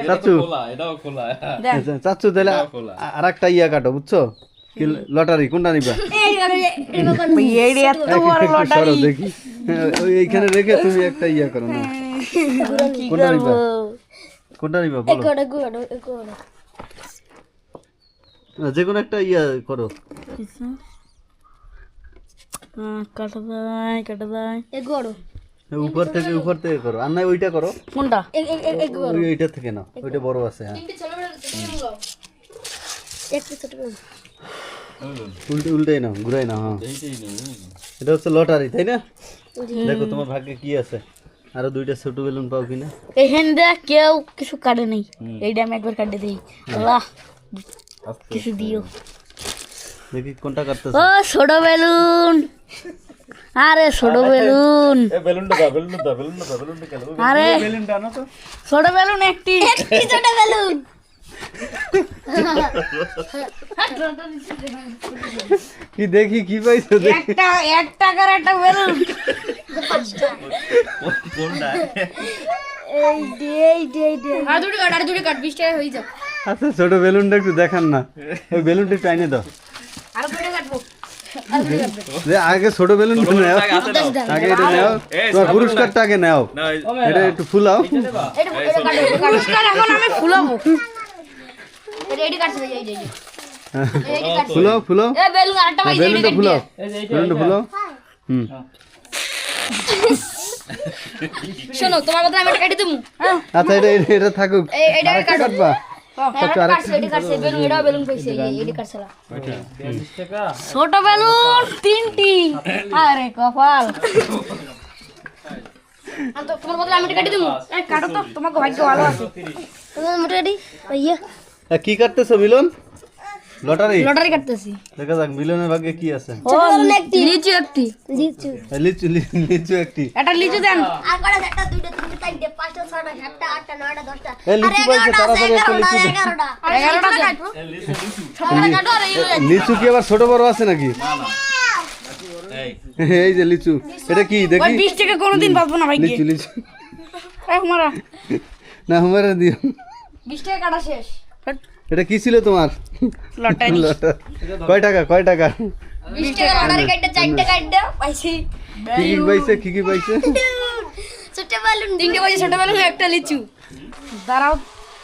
চাচু চাচু তাহলে আরেকটা ইয়া কাটো বুঝছো কি লটারি কোনটা নিবা সরো দেখি ওই এইখানে রেখে তুমি একটা ইয়া করো না কোনটা নিবা বলো যে কোনো একটা ইয়া করো উপর থেকে করো আর না ওইটা করো কোনটা ওইটা থেকে না ওইটা বড় আছে হ্যাঁ উল্টাই না ঘুরাই না হ্যাঁ এটা হচ্ছে লটারি তাই না দেখো তোমার ভাগ্যে কি আছে আরো দুইটা ছোট বেলুন পাও কিনা এইখানে দেখ কেউ কিছু কাটে নাই এইটা আমি একবার কাটে দিই আল্লাহ কিছু দিও দেখি কোনটা কাটতেছ ও ছোট বেলুন আরে ছোট বেলুন আরে বেলুনটা আনো তো ছোট বেলুন একটি ছোট বেলুন কি দেখি কি পাইছো দেখি একটা 1 টাকার একটা বেলুন কোনটা এই আর দুটো কাট 20 টাকা হয়ে যাবে আচ্ছা ছোট বেলুনটা একটু দেখান না ওই বেলুনটা একটু আইনে দাও আর দুটো কাটবো যে আগে ছোট বেলুনটা নাও আগে এটা নাও তোমার পুরস্কারটা আগে নাও এটা একটু ফুলাও এটা কাটো পুরস্কার এখন আমি ফুলাবো রেডি কাটছে এই ফুলাও এ বেলুন আরেকটা পাইছি বেলুনটা ফুলাও বেলুনটা ফুলাও হুম শোনো তোমার কথা আমি এটা কেটে দেবো আচ্ছা এটা থাকুক এটা কাটবা কাটছে বেলুন এটা বেলুন পাইছে এটা কাটছলা ছোট বেলুন 3টি আরে কপাল তো তোমার বদলে আমি এটা কেটে দেবো এই কাটো তো তোমার ভাগ্য ভালো আছে তোমার মোটামুটি ভাইয়া কি কাটতেছো মিলন লটারি কাটতেছি দেখা যাক মিলনের ভাগ্যে কি আছে ও লিচু একটি লিচু একটি এটা লিচু দেন আর কটা একটা দুইটা তিনটা চারটে পাঁচটা ছয়টা সাতটা আটটা নয়টা 10টা এই লিচু পাইছে তাড়াতাড়ি একটা লিচু দে। 11টা কাটো ছোটটা কাটো আর এই লিচু কি আবার ছোট বড় আছে নাকি এই যে লিচু এটা কি দেখি ওই 20 টাকা কোনোদিন বাঁচবো না ভাই লিচু এই হুমারা না আমারে দিও 20 টাকা কাটা শেষ এটা কি ছিল তোমার লটারি কয় টাকা 20 টাকা লটারি কাটতে চারটা কাটতে পাইছি কি পাইছে ছোট বেলুন 3টে পাইছি ছোট বেলুন একটা লিচু দাঁড়াও